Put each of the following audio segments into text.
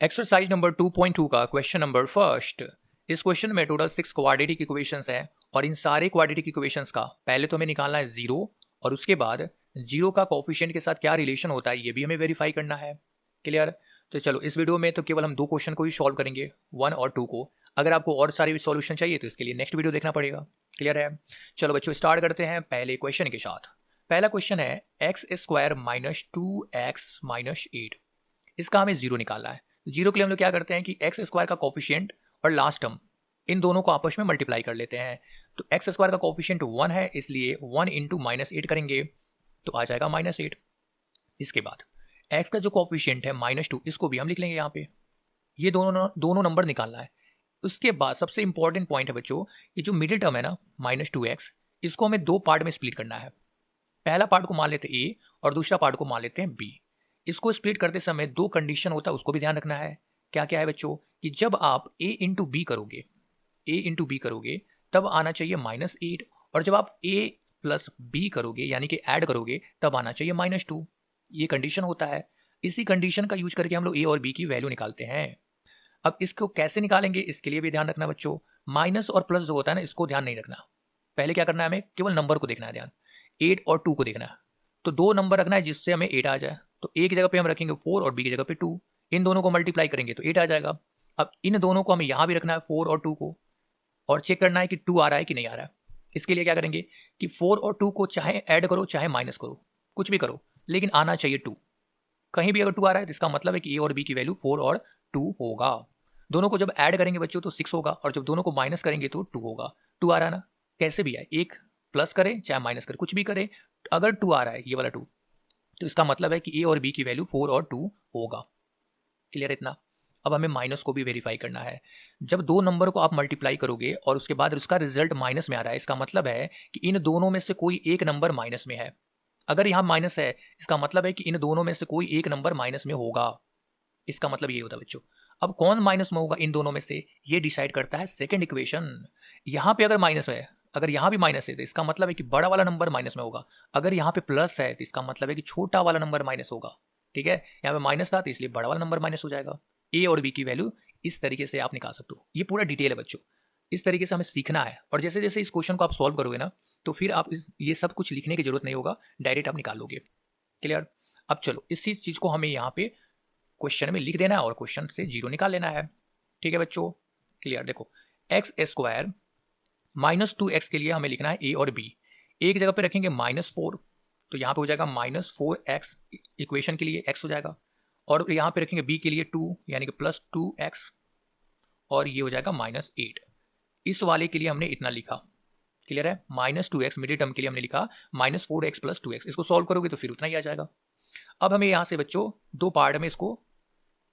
Exercise number 2.2 का question number first. इस question में टोटल 6 क्वाड्रेटिक इक्वेशंस हैं और इन सारे क्वाड्रेटिक इक्वेशंस का पहले तो हमें निकालना है जीरो और उसके बाद जीरो का कोफिशिएंट के साथ क्या रिलेशन होता है ये भी हमें वेरीफाई करना है। क्लियर? तो चलो इस वीडियो में तो केवल हम दो क्वेश्चन को ही सॉल्व करेंगे, 1 और 2 को। अगर आपको और सारे सॉल्यूशन चाहिए तो इसके लिए नेक्स्ट वीडियो देखना पड़ेगा। क्लियर है? चलो बच्चों स्टार्ट करते हैं पहले क्वेश्चन के साथ। पहला क्वेश्चन है x square minus 2x minus 8। इसका हमें जीरो निकालना है। जीरो के लिए हम लोग क्या करते हैं कि एक्स स्क्वायर का कोफिशिएंट और लास्ट टर्म इन दोनों को आपस में मल्टीप्लाई कर लेते हैं। तो एक्स स्क्वायर का कोफिशिएंट 1 है, इसलिए 1 इंटू माइनस 8 करेंगे तो आ जाएगा माइनस 8। इसके बाद एक्स का जो कोफिशिएंट है माइनस 2, इसको भी हम लिख लेंगे यहाँ पे। ये दोनों नंबर निकालना है। उसके बाद सबसे इंपॉर्टेंट पॉइंट है बच्चों, ये जो मिडिल टर्म है ना माइनस 2x, इसको हमें दो पार्ट में स्प्लिट करना है। पहला पार्ट को मान लेते हैं ए और दूसरा पार्ट को मान लेते हैं बी। इसको स्प्लिट करते समय दो कंडीशन होता है, उसको भी ध्यान रखना है। क्या क्या है बच्चों कि जब आप a इंटू बी करोगे तब आना चाहिए माइनस 8, और जब आप a प्लस बी करोगे यानी कि ऐड करोगे तब आना चाहिए माइनस 2। ये कंडीशन होता है। इसी कंडीशन का यूज करके हम लोग a और b की वैल्यू निकालते हैं। अब इसको कैसे निकालेंगे इसके लिए भी ध्यान रखना बच्चों। माइनस और प्लस जो होता है ना, इसको ध्यान नहीं रखना। पहले क्या करना है, हमें केवल नंबर को देखना है, ध्यान 8 और 2 को देखना है। तो दो नंबर रखना है जिससे हमें 8 आ जाए। तो ए की जगह पे हम रखेंगे 4 और बी की जगह पे 2। इन दोनों को मल्टीप्लाई करेंगे तो 8 आ जाएगा। अब इन दोनों को हमें यहाँ भी रखना है 4 और 2 को, और चेक करना है कि 2 आ रहा है कि नहीं आ रहा है। इसके लिए क्या करेंगे कि 4 और 2 को चाहे ऐड करो चाहे माइनस करो, कुछ भी करो, लेकिन आना चाहिए 2। कहीं भी अगर 2 आ रहा है तो इसका मतलब है कि ए और बी की वैल्यू 4 और 2 होगा। दोनों को जब ऐड करेंगे बच्चों तो 6 होगा, और जब दोनों को माइनस करेंगे तो 2 होगा। 2 आ रहा है ना, कैसे भी आए, एक प्लस करें चाहे माइनस करें, कुछ भी करें, अगर 2 आ रहा है ये वाला 2, तो इसका मतलब है कि ए और बी की वैल्यू 4 और 2 होगा। क्लियर इतना? अब हमें माइनस को भी वेरीफाई करना है। जब दो नंबर को आप मल्टीप्लाई करोगे और उसके बाद उसका रिजल्ट माइनस में आ रहा है, इसका मतलब है कि इन दोनों में से कोई एक नंबर माइनस में है। अगर यहाँ माइनस है इसका मतलब है कि इन दोनों में से कोई एक नंबर माइनस में होगा। इसका मतलब ये होता है बच्चों। अब कौन माइनस में होगा इन दोनों में से, ये डिसाइड करता है सेकंड इक्वेशन। यहाँ पे अगर माइनस है, अगर यहाँ भी माइनस है तो इसका मतलब है कि बड़ा वाला नंबर माइनस में होगा। अगर यहाँ पे प्लस है तो इसका मतलब है कि छोटा वाला नंबर माइनस होगा। ठीक है, यहाँ पे माइनस था तो इसलिए बड़ा वाला नंबर माइनस हो जाएगा। ए और बी की वैल्यू इस तरीके से आप निकाल सकते हो। ये पूरा डिटेल है बच्चों, इस तरीके से हमें सीखना है। और जैसे जैसे इस क्वेश्चन को आप सॉल्व करोगे ना, तो फिर आप ये सब कुछ लिखने की जरूरत नहीं होगा, डायरेक्ट आप निकाल लोगे। क्लियर? अब चलो इसी चीज को हमें यहाँ पे क्वेश्चन में लिख देना है और क्वेश्चन से जीरो निकाल लेना है। ठीक है बच्चों? क्लियर? देखो एक्स स्क्वायर माइनस 2x के लिए हमें लिखना है ए और बी। ए की जगह पे रखेंगे -4, तो यहाँ पे हो जाएगा -4x, इक्वेशन के लिए x हो जाएगा। और यहाँ पे रखेंगे b के लिए 2 यानी कि +2x, और ये हो जाएगा -8। इस वाले के लिए हमने इतना लिखा। क्लियर है? -2x मिडिल टर्म के लिए हमने लिखा -4x + 2x। इसको सॉल्व करोगे तो फिर उतना ही आ जाएगा। अब हमें यहाँ से बच्चों दो पार्ट में इसको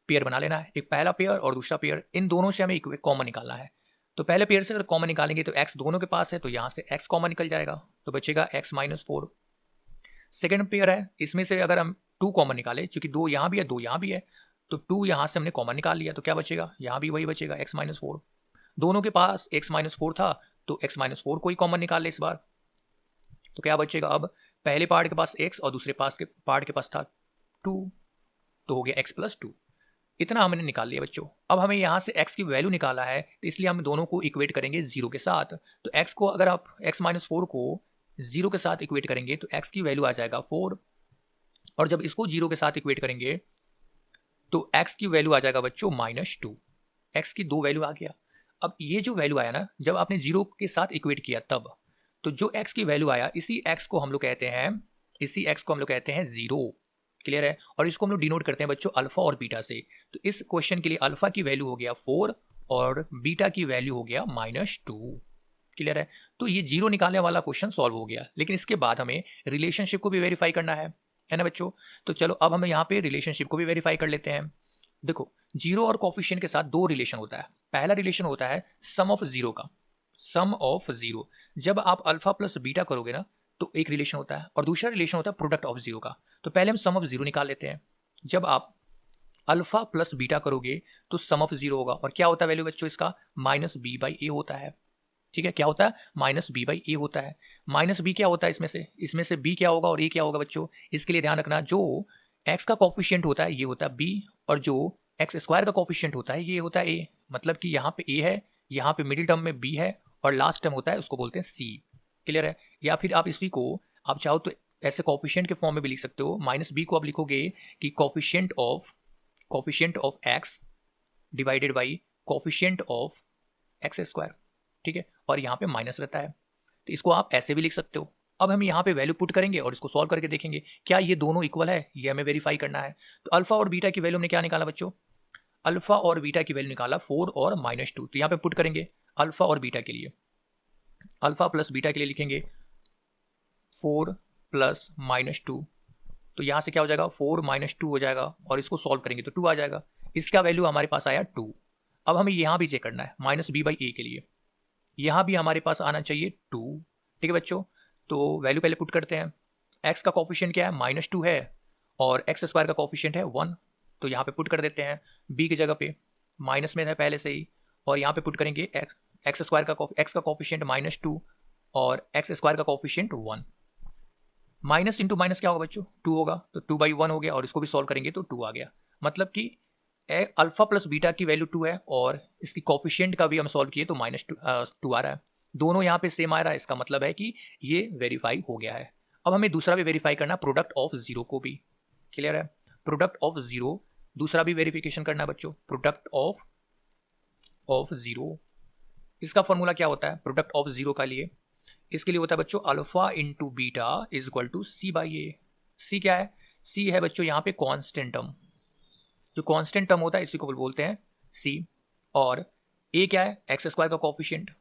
पेयर बना लेना है, एक पहला पेयर और दूसरा पेयर। इन दोनों से हमें कॉमन निकालना है। तो पहले पेयर से अगर कॉमन निकालेंगे तो x दोनों के पास है, तो यहाँ से x कॉमन निकल जाएगा, तो बचेगा x -4। सेकेंड पेयर है, इसमें से अगर हम 2 कॉमन निकाले, चूंकि 2 यहाँ भी है 2 यहाँ भी है, तो 2 यहाँ से हमने कॉमन निकाल लिया, तो क्या बचेगा, यहाँ भी वही बचेगा x -4। दोनों के पास x -4 था तो x -4 को ही कॉमन निकाल ले इस बार, तो क्या बचेगा, अब पहले पार्ट के पास x और दूसरे पार्ट के पास था 2, तो हो गया x + 2। इतना हमने निकाल लिया बच्चों। अब हमें यहाँ से x की वैल्यू निकाला है, तो इसलिए हम दोनों को इक्वेट करेंगे 0 के साथ। तो x को अगर आप x -4 को 0 के साथ इक्वेट करेंगे तो x की वैल्यू आ जाएगा 4, और जब इसको 0 के साथ इक्वेट करेंगे तो x की वैल्यू आ जाएगा बच्चों -2। x की दो वैल्यू आ गया। अब ये जो वैल्यू आया ना, जब आपने 0 के साथ इक्वेट किया तब, तो जो x की वैल्यू आया इसी x को हम लोग कहते हैं 0। क्लियर है? और इसको हम लोग डिनोट करते हैं बच्चों अल्फा और बीटा से। तो इस क्वेश्चन के लिए अल्फा की वैल्यू हो गया 4 और बीटा की वैल्यू हो गया -2। क्लियर है? तो ये 0 निकालने वाला क्वेश्चन सॉल्व हो गया। लेकिन इसके बाद हमें रिलेशनशिप को भी वेरीफाई करना है ना बच्चों? तो चलो अब हम यहाँ पे रिलेशनशिप को भी वेरीफाई कर लेते हैं। देखो 0 और कोफिशिएंट के साथ दो रिलेशन होता है। पहला रिलेशन होता है सम ऑफ 0 का, सम ऑफ 0। जब आप अल्फा प्लस बीटा करोगे ना तो एक रिलेशन होता है, और दूसरा रिलेशन होता है प्रोडक्ट ऑफ 0 का। तो पहले हम सम ऑफ 0 निकाल लेते हैं। जब आप अल्फा प्लस बीटा करोगे तो सम ऑफ 0 होगा, और क्या होता है वैल्यू बच्चों इसका, -b/a होता है। ठीक है, क्या होता है, -b/a होता है। -b क्या होता है इसमें से b क्या होगा और a क्या होगा बच्चों, इसके लिए ध्यान रखना। जो x का कोफिशिएंट होता है ये होता है b, और जो एक्स स्क्वायर का कोफिशिएंट होता है, ये होता है ए, मतलब कि यहाँ पे ए है, यहाँ पे मिडिल टर्म में बी है और लास्ट टर्म होता है उसको बोलते हैं सी। क्लियर है? या फिर आप इसी को आप चाहो तो ऐसे कोफिशिएंट के फॉर्म में भी लिख सकते हो, माइनस बी को आप लिखोगे कि coefficient of x divided by coefficient of x square. ठीक है, और यहाँ पे माइनस रहता है, तो इसको आप ऐसे भी लिख सकते हो। अब हम यहाँ पे वैल्यू पुट करेंगे और इसको सॉल्व करके देखेंगे क्या ये दोनों इक्वल है, ये हमें वेरीफाई करना है। तो अल्फा और बीटा की वैल्यू हमने क्या निकाला बच्चों? अल्फा और बीटा की वैल्यू निकाला 4 और -2। तो यहाँ पे पुट करेंगे अल्फा और बीटा के लिए, अल्फा प्लस बीटा के लिए लिखेंगे 4 प्लस -2। तो यहाँ से क्या हो जाएगा, 4 -2 हो जाएगा और इसको सॉल्व करेंगे तो 2 आ जाएगा। इसका वैल्यू हमारे पास आया 2। अब हमें यहाँ भी चेक करना है -b/a के लिए, यहाँ भी हमारे पास आना चाहिए 2। ठीक है बच्चों, तो वैल्यू पहले पुट करते हैं। x का कोफिशिएंट क्या है, -2 है और एक्स स्क्वायर का कोफिशिएंट है 1, तो यहाँ पे पुट कर देते हैं। b की जगह पे माइनस में है पहले से ही, और यहाँ पे पुट करेंगे एक्स स्क्वायर का x का कोफिशिएंट -2 और एक्स स्क्वायर का कोफिशिएंट 1। माइनस इंटू माइनस क्या होगा बच्चों, 2 होगा, तो 2/1 हो गया और इसको भी सॉल्व करेंगे तो 2 आ गया। मतलब कि अल्फा प्लस बीटा की वैल्यू 2 है और इसकी कोफिशिएंट का भी हम सॉल्व किए तो -2 आ रहा है। दोनों यहाँ पे सेम आ रहा है, इसका मतलब है कि ये वेरीफाई हो गया है। अब हमें दूसरा भी वेरीफाई करना, प्रोडक्ट ऑफ जीरो को भी। क्लियर है? प्रोडक्ट ऑफ जीरो दूसरा भी वेरिफिकेशन करना है बच्चों, प्रोडक्ट ऑफ जीरो। इसका फॉर्मूला क्या होता है प्रोडक्ट ऑफ जीरो का लिए? इसके लिए होता है बच्चों alpha into beta is equal to c/a। C क्या है? सी है बच्चों यहाँ पे कांस्टेंट टर्म, जो कांस्टेंट टर्म होता है इसी को बोलते हैं सी। और ए क्या है? एक्स स्क्वायर का कोफिशिएंट,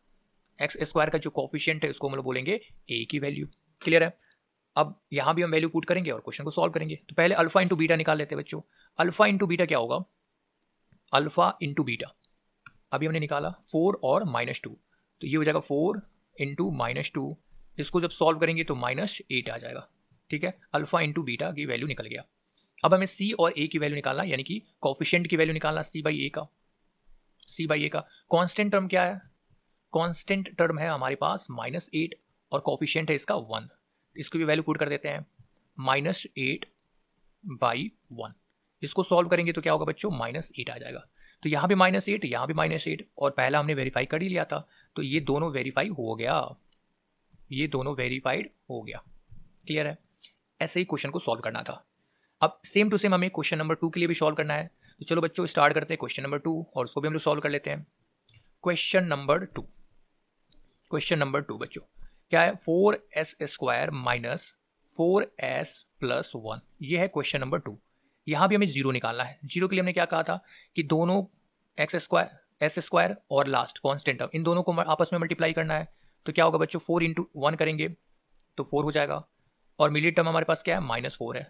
एक्स स्क्वायर का जो कोफिशिएंट है उसको हम लोग बोलेंगे ए की वैल्यू। क्लियर है? अब यहाँ भी हम वैल्यू पुट करेंगे और क्वेश्चन को सॉल्व करेंगे। तो पहले अल्फा इंटू बीटा निकाल लेते हैं बच्चों। अल्फा इंटू बीटा क्या होगा? अल्फा इंटू बीटा अभी हमने निकाला 4 और -2, तो ये हो जाएगा 4 इंटू -2। इसको जब सॉल्व करेंगे तो -8 आ जाएगा। ठीक है, अल्फा इंटू बीटा की वैल्यू निकल गया। अब हमें सी और ए की वैल्यू निकालना, यानी कि कोफिशिएंट की वैल्यू निकालना c/a का। कांस्टेंट टर्म क्या है? कांस्टेंट टर्म है हमारे पास -8 और कोफिशिएंट है इसका 1। इसको भी वैल्यू पुट कर देते हैं, -8/1। इसको सॉल्व करेंगे तो क्या होगा बच्चों, -8 आ जाएगा। तो यहाँ भी -8, यहाँ भी -8, और पहला हमने वेरीफाई कर ही लिया था, तो ये दोनों वेरीफाई हो गया, ये दोनों वेरीफाइड हो गया। क्लियर है? ऐसे ही क्वेश्चन को सॉल्व करना था। अब सेम टू सेम हमें क्वेश्चन नंबर 2 के लिए भी सॉल्व करना है। तो चलो बच्चों स्टार्ट करते हैं क्वेश्चन नंबर 2 और उसको भी हम लोग सॉल्व कर लेते हैं। क्वेश्चन नंबर 2 बच्चों क्या है? 4s² माइनस 4s+1, ये है क्वेश्चन नंबर 2। यहाँ भी हमें जीरो निकालना है। जीरो के लिए हमने क्या कहा था कि दोनों s² और लास्ट कॉन्स्टेंट टर्म, इन दोनों को आपस में मल्टीप्लाई करना है। तो क्या होगा बच्चों, 4 × 1 करेंगे तो 4 हो जाएगा, और मिडिल टर्म हमारे पास क्या है, -4 है।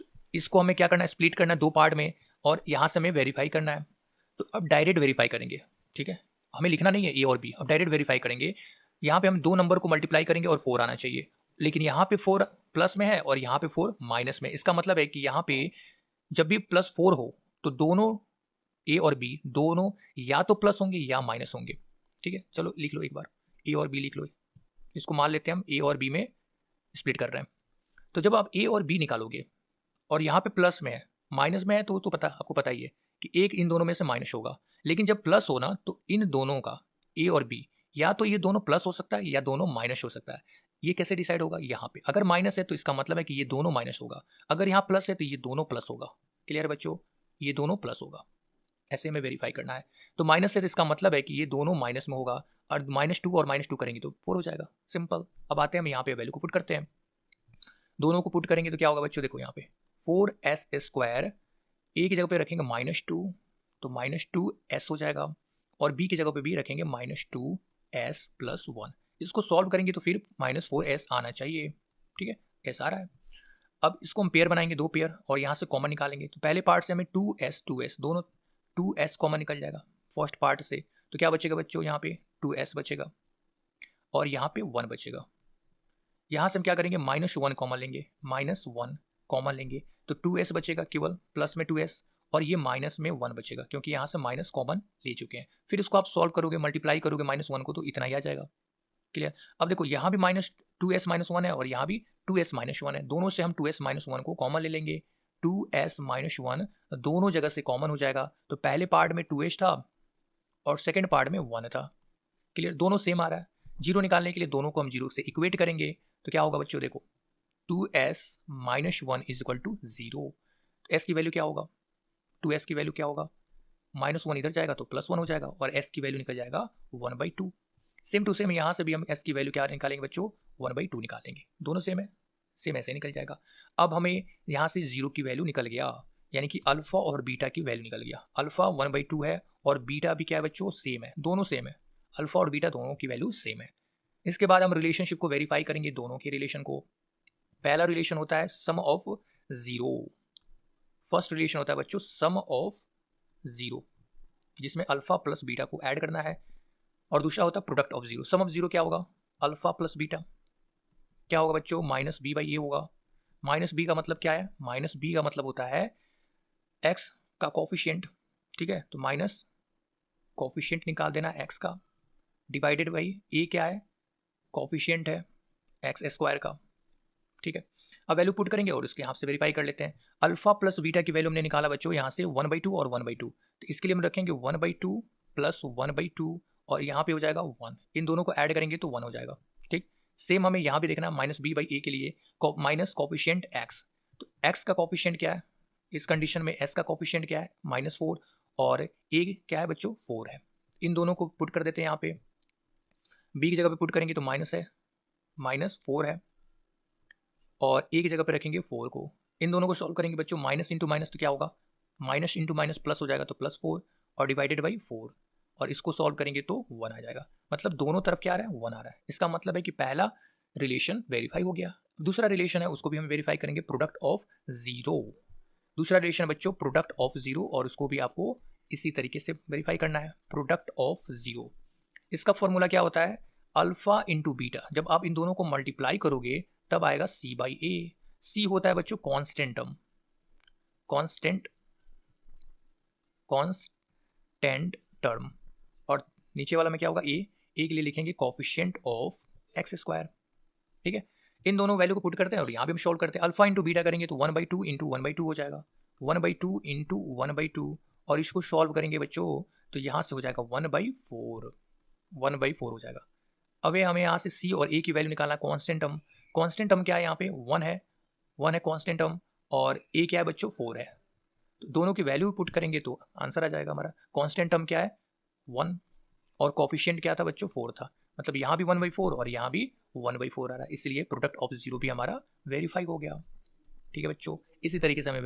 तो इसको हमें क्या करना है, स्प्लिट करना है 2 पार्ट में, और यहाँ से हमें वेरीफाई करना है। तो अब डायरेक्ट वेरीफाई करेंगे। ठीक है, हमें लिखना नहीं है ए और बी, अब डायरेक्ट वेरीफाई करेंगे। यहाँ पे हम 2 नंबर को मल्टीप्लाई करेंगे और 4 आना चाहिए, लेकिन यहाँ पे 4 प्लस में है और यहाँ पे 4 माइनस में। इसका मतलब है कि यहाँ पे जब भी +4 हो तो दोनों ए और बी दोनों या तो प्लस होंगे या माइनस होंगे। ठीक है, चलो लिख लो एक बार, ए और बी लिख लो। इसको मान लेते हैं हम ए और बी में स्प्लिट कर रहे हैं। तो जब आप ए और बी निकालोगे और यहाँ पे प्लस में है, माइनस में है तो आपको पता ही है कि एक इन दोनों में से माइनस होगा, लेकिन जब प्लस हो ना तो इन दोनों का ए और बी या तो ये दोनों प्लस हो सकता है या दोनों माइनस हो सकता है। ये कैसे डिसाइड होगा? यहाँ पे अगर माइनस है तो इसका मतलब है कि ये दोनों माइनस होगा, अगर यहाँ प्लस है तो ये दोनों प्लस होगा। क्लियर बच्चों? ये दोनों प्लस होगा, ऐसे में वेरीफाई करना है। तो माइनस है तो इसका मतलब है कि ये दोनों माइनस में होगा, और -2 और -2 करेंगे तो 4 हो जाएगा, सिंपल। अब आते हैं हम यहाँ पे वैल्यू को पुट करते हैं। दोनों को पुट करेंगे तो क्या होगा बच्चों, देखो यहाँ पे 4s², ए की जगह पे रखेंगे -2 तो -2s हो जाएगा, और बी की जगह पे भी रखेंगे -2s+1। इसको सॉल्व करेंगे तो फिर -4s आना चाहिए। ठीक है, एस आ रहा है। अब इसको हम पेयर बनाएंगे, 2 पेयर, और यहाँ से कॉमन निकालेंगे। तो पहले पार्ट से हमें 2s दोनों 2s कॉमन निकल जाएगा फर्स्ट पार्ट से। तो क्या बचेगा बच्चों, यहाँ पे 2s बचेगा और यहाँ पे 1 बचेगा। यहाँ से हम क्या करेंगे, -1 कॉमन लेंगे, -1 कॉमन लेंगे तो 2s बचेगा केवल, प्लस में 2s, और ये माइनस में 1 बचेगा क्योंकि यहाँ से माइनस कॉमन ले चुके हैं। फिर इसको आप सॉल्व करोगे, मल्टीप्लाई करोगे -1 को, तो इतना ही आ जाएगा। क्लियर? अब देखो यहाँ भी -2s - 1 है और यहाँ भी 2s - 1 है, दोनों से हम 2s - 1 को कॉमन ले लेंगे 2s माइनस 1 दोनों जगह से कॉमन हो जाएगा, तो पहले पार्ट में 2s था और सेकेंड पार्ट में 1 था। क्लियर, दोनों सेम आ रहा है। जीरो निकालने के लिए दोनों को हम जीरो से इक्वेट करेंगे, तो क्या होगा बच्चों, देखो 2s minus 1 is equal to 0। S की वैल्यू क्या होगा, 2s की वैल्यू क्या होगा, -1 इधर जाएगा तो +1 हो जाएगा और s की वैल्यू निकल जाएगा 1/2। सेम टू सेम यहाँ से भी हम s की वैल्यू क्या निकालेंगे बच्चों, 1/2 निकालेंगे, दोनों सेम है, सेम ऐसे निकल जाएगा। अब हमें यहाँ से 0 की वैल्यू निकल गया, यानी कि अल्फा और बीटा की वैल्यू निकल गया। अल्फा 1/2 है और बीटा भी क्या है बच्चों, सेम है, दोनों सेम है, अल्फा और बीटा दोनों की वैल्यू सेम है। इसके बाद हम रिलेशनशिप को वेरीफाई करेंगे, दोनों के रिलेशन को। पहला रिलेशन होता है सम ऑफ 0, फर्स्ट रिलेशन होता है बच्चों सम ऑफ 0, जिसमें अल्फा प्लस बीटा को ऐड करना है, और दूसरा होता है प्रोडक्ट ऑफ 0। सम ऑफ 0 क्या होगा, अल्फा प्लस बीटा क्या होगा बच्चों, -b/a होगा। -b का मतलब क्या है, -b का मतलब होता है x का कोफिशिएंट, ठीक है, तो माइनस कोफिशिएंट निकाल देना x का, डिवाइडेड बाई a क्या है, कोफिशिएंट है x² का, ठीक है। अब वैल्यू पुट करेंगे और इसके यहाँ से वेरीफाई कर लेते हैं। अल्फा प्लस बीटा की वैल्यू हमने निकाला बच्चों यहाँ से 1/2 और 1/2, तो इसके लिए हम रखेंगे 1/2 प्लस 1/2 और यहाँ पे हो जाएगा 1, इन दोनों को ऐड करेंगे तो 1 हो जाएगा, ठीक। सेम हमें यहाँ भी देखना है -b/a के लिए माइनस कोफिशिएंट x, तो x का कोफिशिएंट क्या है इस कंडीशन में, s का कोफिशिएंट क्या है -4 और a क्या है बच्चों 4 है। इन दोनों को पुट कर देते हैं यहाँ पे, b की जगह पे पुट करेंगे तो माइनस है, -4 है और a की जगह पे रखेंगे 4 को। इन दोनों को सॉल्व करेंगे बच्चों, माइनस इंटू माइनस तो क्या होगा, माइनस इंटू माइनस प्लस हो जाएगा तो +4 और डिवाइडेड बाई 4, और इसको सॉल्व करेंगे तो 1 आ जाएगा। मतलब दोनों तरफ क्या आ रहा है, 1 आ रहा है। इसका मतलब है कि पहला रिलेशन वेरीफाई हो गया। दूसरा रिलेशन है उसको भी हम वेरीफाई करेंगे, प्रोडक्ट ऑफ 0। दूसरा रिलेशन है बच्चों प्रोडक्ट ऑफ 0 और उसको भी आपको इसी तरीके से वेरीफाई करना है, प्रोडक्ट ऑफ 0। इसका फॉर्मूला क्या होता है, अल्फा इंटू बीटा, जब आप इन दोनों को मल्टीप्लाई करोगे तब आएगा c/a। c होता है बच्चों कांस्टेंट टर्म, कांस्टेंट टर्म, और नीचे वाला में क्या होगा a के लिए लिखेंगे कोफिशिएंट ऑफ x², ठीक है। इन दोनों वैल्यू को पुट करते हैं और यहाँ भी हम सॉल्व करते हैं। अल्फा इंटू बीटा करेंगे तो 1/2 इंटू 1/2 हो जाएगा, 1/2 इंटू 1/2, और इसको सॉल्व करेंगे बच्चों तो यहाँ से हो जाएगा 1/4 हो जाएगा। अब हमें यहाँ से c और a की वैल्यू निकालना है, कांस्टेंट टर्म क्या है यहाँ पे 1 है कांस्टेंट टर्म, और a क्या है बच्चों 4 है, तो दोनों की वैल्यू पुट करेंगे तो आंसर आ जाएगा हमारा। कांस्टेंट टर्म क्या है 1 और कोफिशिएंट क्या था बच्चों 4 था, मतलब यहाँ भी 1/4 और यहाँ भी 1/4 आ रहा है, इसलिए प्रोडक्ट ऑफ 0 भी हमारा वेरीफाई हो गया, ठीक है बच्चों। इसी तरीके से हमें